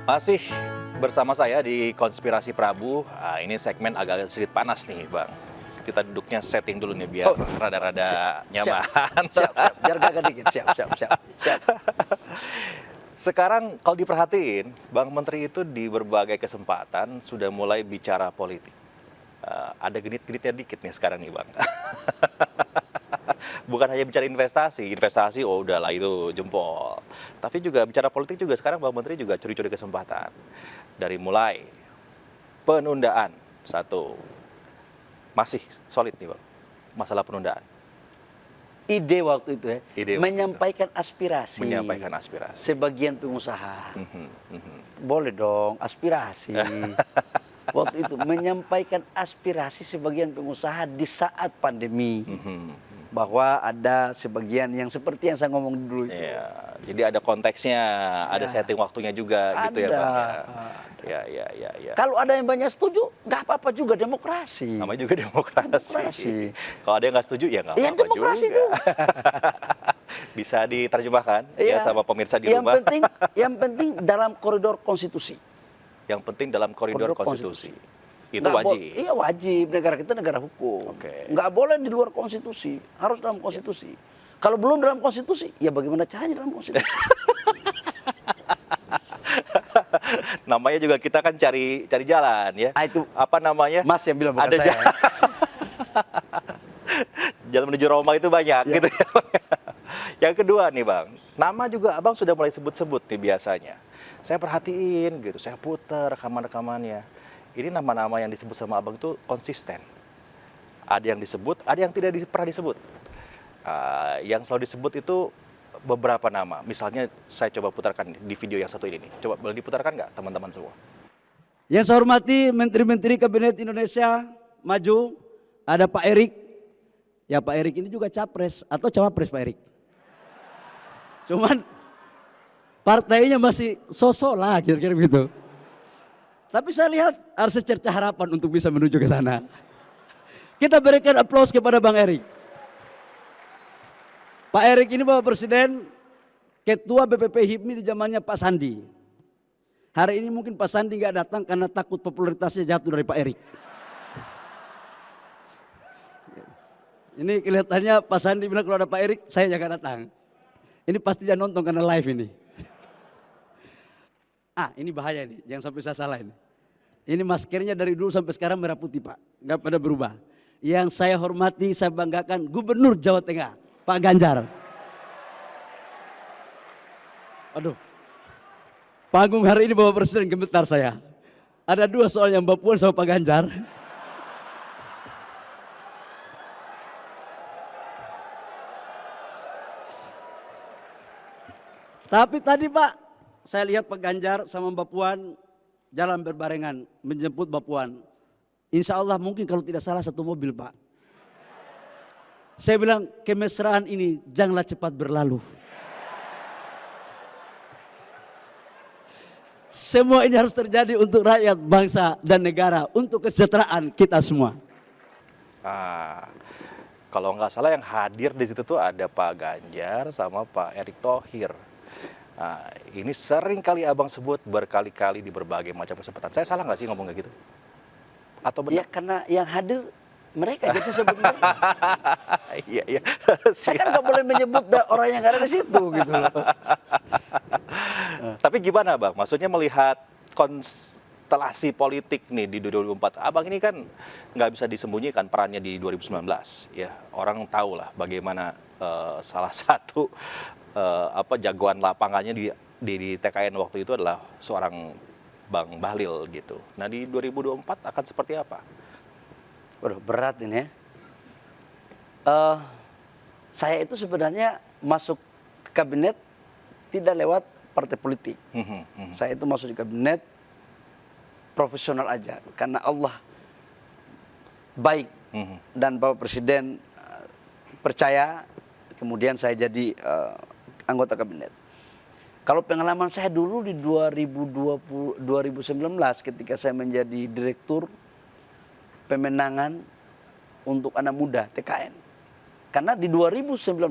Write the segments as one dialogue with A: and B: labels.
A: Masih bersama saya di Konspirasi Prabu. Ini segmen agak sedikit panas nih, Bang. Kita duduknya setting dulu nih biar rada-rada nyaman.
B: Siap. Biar gagah dikit. Siap.
A: Sekarang kalau diperhatiin, Bang Menteri itu di berbagai kesempatan sudah mulai bicara politik. Ada genit-genitnya dikit nih sekarang nih, Bang. Bukan hanya bicara investasi oh udahlah itu jempol. Tapi juga bicara politik juga sekarang Bang Menteri juga curi-curi kesempatan. Dari mulai penundaan, satu, masih solid nih Bang, masalah penundaan.
B: Ide waktu itu
A: Menyampaikan
B: aspirasi sebagian pengusaha. Boleh dong, aspirasi. Waktu itu menyampaikan aspirasi sebagian pengusaha di saat pandemi. Bahwa ada sebagian yang seperti yang saya ngomong dulu itu.
A: Ya, jadi ada konteksnya, ada setting waktunya juga gitu ya Bang. Ya.
B: Kalau ada yang banyak setuju, nggak apa-apa juga, demokrasi.
A: Namanya juga demokrasi. Kalau ada yang nggak setuju ya nggak apa-apa
B: demokrasi
A: juga. Bisa diterjemahkan ya sama pemirsa di rumah.
B: Yang penting dalam koridor konstitusi.
A: Yang penting dalam koridor konstitusi. Itu wajib.
B: Iya wajib, negara kita negara hukum. Nggak boleh di luar konstitusi, harus dalam konstitusi. Kalau belum dalam konstitusi, ya bagaimana caranya dalam konstitusi?
A: Namanya juga kita kan cari jalan ya.
B: Itu
A: apa namanya?
B: Mas yang bilang bukan
A: ada
B: saya.
A: Jalan menuju Roma itu banyak gitu ya. Yang kedua nih Bang, nama juga Abang sudah mulai sebut-sebut nih biasanya. Saya perhatiin gitu, saya putar rekaman-rekamannya. Ini nama-nama yang disebut sama Abang itu konsisten. Ada yang disebut, ada yang tidak pernah disebut. Yang selalu disebut itu beberapa nama. Misalnya saya coba putarkan di video yang satu ini nih. Coba boleh diputarkan nggak teman-teman semua?
B: Yang saya hormati Menteri-Menteri Kabinet Indonesia Maju, ada Pak Erik. Ya Pak Erik ini juga capres atau cawapres Pak Erik. Cuman partainya masih sosok lah kira-kira begitu. Tapi saya lihat harus secerca harapan untuk bisa menuju ke sana. Kita berikan aplaus kepada Bang Erik. Pak Erik ini Bapak Presiden, Ketua BPP HIPMI di zamannya Pak Sandi. Hari ini mungkin Pak Sandi nggak datang karena takut popularitasnya jatuh dari Pak Erik. Ini kelihatannya Pak Sandi bilang kalau ada Pak Erik, saya jangan datang. Ini pasti dia nonton karena live ini. Ini bahaya nih, jangan sampai saya salah ini. Ini maskernya dari dulu sampai sekarang merah putih Pak, nggak pada berubah. Yang saya hormati, saya banggakan Gubernur Jawa Tengah, Pak Ganjar. Aduh, panggung hari ini Bapak Presiden gemetar saya. Ada dua soal yang Mbak Puan sama Pak Ganjar. Tapi tadi Pak, saya lihat Pak Ganjar sama Mbak Puan jalan berbarengan menjemput Mbak Puan. Insya Allah mungkin kalau tidak salah satu mobil Pak. Saya bilang kemesraan ini janganlah cepat berlalu. Semua ini harus terjadi untuk rakyat, bangsa dan negara, untuk kesejahteraan kita semua.
A: Kalau nggak salah yang hadir di situ tuh ada Pak Ganjar sama Pak Erick Thohir. Ini sering kali Abang sebut berkali-kali di berbagai macam kesempatan. Saya salah nggak sih ngomong kayak gitu? Atau benar?
B: Ya karena yang hadir mereka jadi saya sebut mereka.
A: Iya.
B: Saya kan nggak boleh menyebut orang yang ada di situ gitu loh.
A: Tapi gimana Bang? Maksudnya melihat konstelasi politik nih di 2024. Abang ini kan nggak bisa disembunyikan perannya di 2019. Ya, orang tahu lah bagaimana salah satu jagoan lapangannya di TKN waktu itu adalah seorang Bang Bahlil gitu. Nah di 2024 akan seperti apa?
B: Waduh berat ini ya. Saya itu sebenarnya masuk kabinet tidak lewat partai politik. Saya itu masuk di kabinet profesional aja. Karena Allah baik dan Bapak Presiden percaya, kemudian saya jadi anggota kabinet. Kalau pengalaman saya dulu di 2019 ketika saya menjadi direktur pemenangan untuk anak muda TKN. Karena di 2019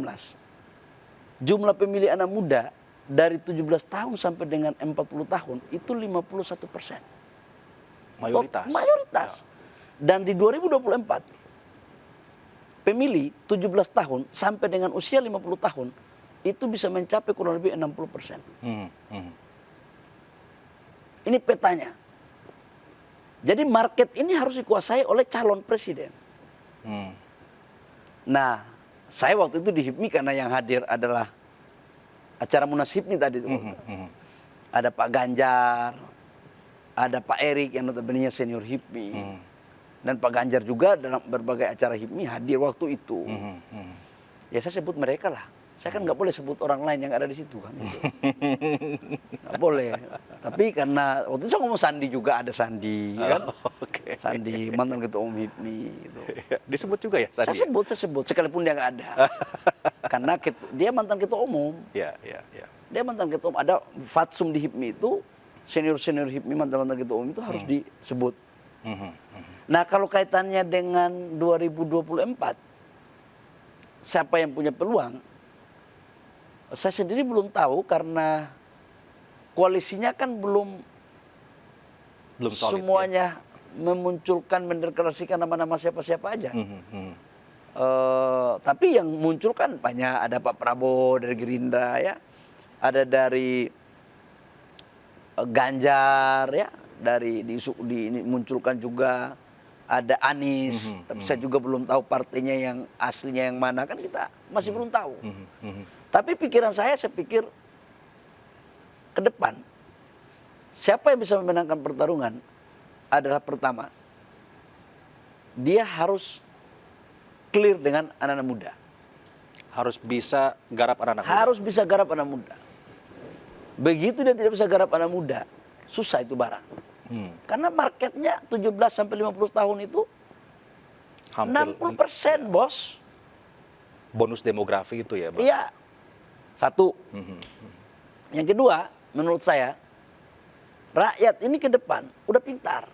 B: jumlah pemilih anak muda dari 17 tahun sampai dengan 40 tahun itu 51%.
A: Mayoritas.
B: Mayoritas. Dan di 2024 pemilih 17 tahun sampai dengan usia 50 tahun itu bisa mencapai kurang lebih 60%. Ini petanya. Jadi market ini harus dikuasai oleh calon presiden. Nah, saya waktu itu di HIPMI karena yang hadir adalah acara Munas HIPMI tadi itu. Ada Pak Ganjar, ada Pak Erik yang notabene senior HIPMI. Dan Pak Ganjar juga dalam berbagai acara HIPMI hadir waktu itu. Ya saya sebut mereka lah. Saya kan nggak boleh sebut orang lain yang ada di situ kan. Gitu. Nggak boleh. Tapi karena waktu itu saya ngomong Sandi juga, ada Sandi kan. Sandi mantan ketua umum HIPMI gitu.
A: Disebut juga ya Sandi?
B: Saya sebut sekalipun dia nggak ada. Karena dia mantan ketua umum.
A: Ya.
B: Dia mantan ketua umum. Ada Fatsum di HIPMI itu, senior HIPMI mantan ketua umum itu harus disebut. Nah kalau kaitannya dengan 2024, siapa yang punya peluang? Saya sendiri belum tahu karena koalisinya kan belum
A: solid,
B: semuanya memunculkan, mendeklarasikan nama-nama siapa-siapa aja. Tapi yang muncul kan banyak, ada Pak Prabowo dari Gerindra ya, ada dari Ganjar ya, dari munculkan juga ada Anies, tapi saya juga belum tahu partainya yang aslinya yang mana, kan kita masih belum tahu. Tapi pikiran saya pikir ke depan, siapa yang bisa memenangkan pertarungan adalah pertama, dia harus clear dengan anak-anak muda.
A: Harus bisa garap anak-anak muda.
B: Harus bisa garap anak muda. Begitu dia tidak bisa garap anak muda, susah itu barang. Karena marketnya 17 sampai 50 tahun itu hampir 60%, bos.
A: Bonus demografi itu ya, Bang?
B: Iya. Satu. Yang kedua, menurut saya, rakyat ini ke depan udah pintar.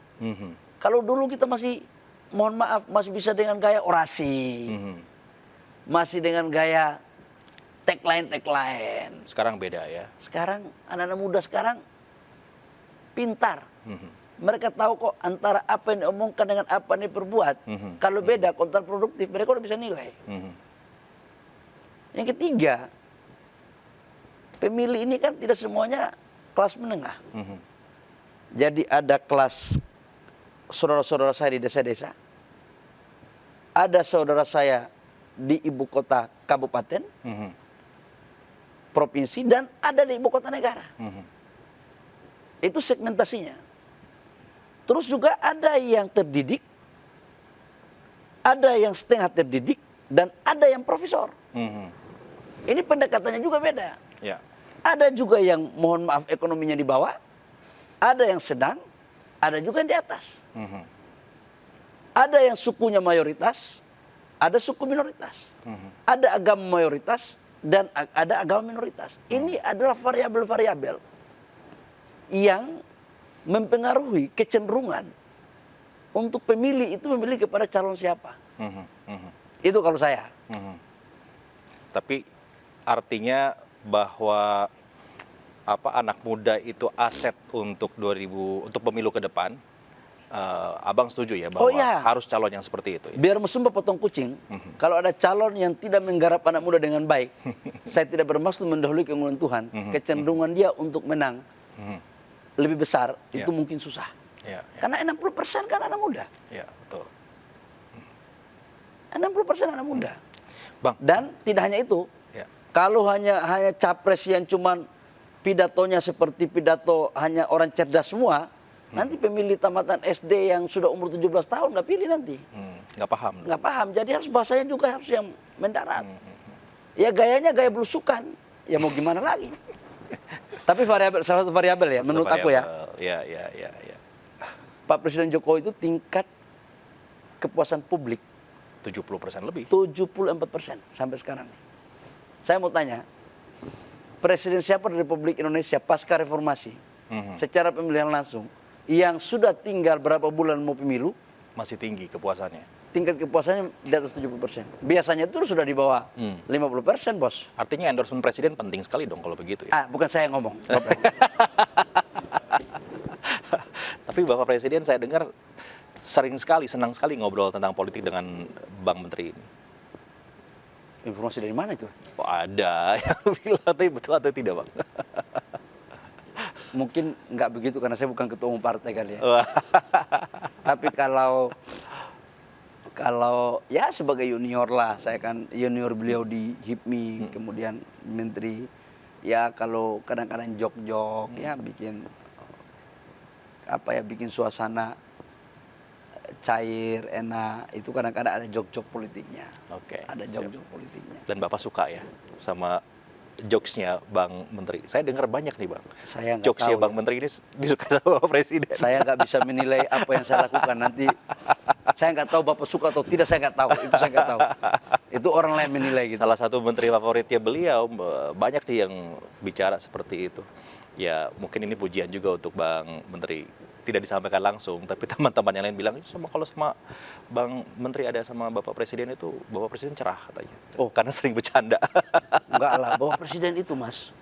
B: Kalau dulu kita masih, mohon maaf, masih bisa dengan gaya orasi. Masih dengan gaya tagline.
A: Sekarang beda ya?
B: Sekarang, anak-anak muda sekarang pintar. Mereka tahu kok antara apa yang diomongkan dengan apa yang diperbuat. Kalau beda, kontraproduktif, mereka udah bisa nilai. Yang ketiga, pemilih ini kan tidak semuanya kelas menengah. Jadi ada kelas saudara-saudara saya di desa-desa, ada saudara saya di ibu kota kabupaten, provinsi, dan ada di ibu kota negara. Itu segmentasinya. Terus juga ada yang terdidik, ada yang setengah terdidik, dan ada yang profesor. Ini pendekatannya juga beda.
A: Ya.
B: Ada juga yang mohon maaf ekonominya di bawah, ada yang sedang, ada juga yang di atas. Ada yang sukunya mayoritas, ada suku minoritas. Ada agama mayoritas dan ada agama minoritas. Ini adalah variabel-variabel yang mempengaruhi kecenderungan untuk pemilih itu memilih kepada calon siapa. Itu kalau saya.
A: Tapi artinya bahwa anak muda itu aset untuk pemilu ke depan. Abang setuju ya bahwa harus calon yang seperti itu ya?
B: Biar mesum potong kucing, kalau ada calon yang tidak menggarap anak muda dengan baik, saya tidak bermaksud mendahului keunggulan Tuhan, kecenderungan dia untuk menang lebih besar, itu mungkin susah. Karena 60% kan anak muda.
A: Ya, betul.
B: 60% anak muda.
A: Bang.
B: Dan tidak hanya itu, kalau hanya capres yang cuman pidatonya seperti pidato hanya orang cerdas semua, nanti pemilih tamatan SD yang sudah umur 17 tahun nggak pilih nanti.
A: Nggak paham.
B: Nggak paham, jadi harus bahasanya juga harus yang mendarat. Ya gayanya gaya belusukan, ya mau gimana lagi. Tapi salah satu variabel ya, menurut aku ya.
A: Ya.
B: Pak Presiden Jokowi itu tingkat kepuasan publik
A: 70% lebih.
B: 74% sampai sekarang. Saya mau tanya, presiden siapa di Republik Indonesia pasca reformasi, secara pemilihan langsung, yang sudah tinggal berapa bulan mau pemilu,
A: masih tinggi kepuasannya.
B: tingkat kepuasannya di atas 70%. Biasanya itu sudah di bawah 50%, Bos.
A: Artinya endorsement presiden penting sekali dong kalau begitu ya.
B: Bukan saya yang ngomong.
A: Tapi Bapak Presiden saya dengar sering sekali, senang sekali ngobrol tentang politik dengan Bang Menteri ini.
B: Informasi dari mana itu?
A: Oh, ada yang bilang, tapi betul atau tidak, Bang?
B: Mungkin nggak begitu karena saya bukan ketua umum partai kali ya.
A: Wah.
B: Tapi kalau ya sebagai junior lah, saya kan junior beliau di HIPMI, kemudian menteri. Ya kalau kadang-kadang jok-jok ya bikin suasana cair, enak. Itu kadang-kadang ada jok-jok politiknya.
A: Oke.
B: Ada jok-jok politiknya.
A: Dan Bapak suka ya sama jokesnya Bang Menteri. Saya dengar banyak nih, Bang.
B: Saya nggak
A: Jokesnya
B: tahu
A: Bang
B: ya.
A: Menteri ini disukai sama Bapak Presiden.
B: Saya nggak bisa menilai apa yang saya lakukan nanti. Saya nggak tahu Bapak suka atau tidak, saya nggak tahu. Itu saya nggak tahu. Itu orang lain menilai gitu.
A: Salah satu menteri favoritnya beliau, banyak nih yang bicara seperti itu. Ya mungkin ini pujian juga untuk Bang Menteri. Tidak disampaikan langsung, tapi teman-teman yang lain bilang, kalau sama Bang Menteri ada sama Bapak Presiden itu, Bapak Presiden cerah katanya. Oh, karena sering bercanda.
B: Enggak lah, Bapak Presiden itu, Mas,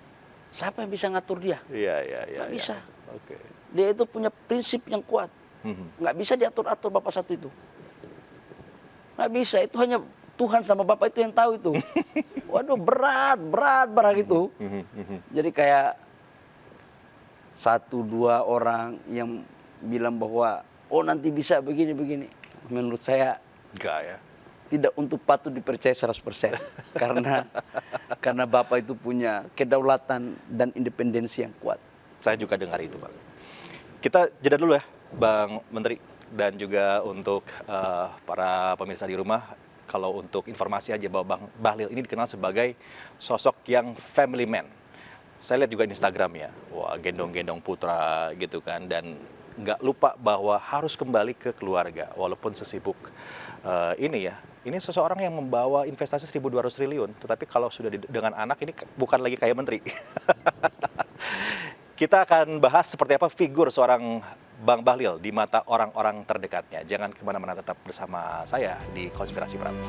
B: siapa yang bisa ngatur dia?
A: Iya.
B: Nggak bisa.
A: Oke.
B: Dia itu punya prinsip yang kuat. Nggak bisa diatur-atur Bapak satu itu. Nggak bisa, itu hanya Tuhan sama Bapak itu yang tahu itu. Waduh, berat itu. Jadi kayak 1-2 orang yang bilang bahwa nanti bisa begini. Menurut saya
A: Enggak ya.
B: tidak untuk patut dipercaya 100%. karena Bapak itu punya kedaulatan dan independensi yang kuat.
A: Saya juga dengar itu, Bang. Kita jeda dulu ya, Bang Menteri. Dan juga untuk para pemirsa di rumah, kalau untuk informasi aja bahwa Bang Bahlil ini dikenal sebagai sosok yang family man. Saya lihat juga Instagramnya, wah gendong-gendong putra gitu kan, dan nggak lupa bahwa harus kembali ke keluarga walaupun sesibuk ini ya. Ini seseorang yang membawa investasi 1.200 triliun, tetapi kalau sudah dengan anak ini bukan lagi kayak menteri. Kita akan bahas seperti apa figur seorang Bang Bahlil di mata orang-orang terdekatnya. Jangan kemana-mana, tetap bersama saya di Konspirasi Prime.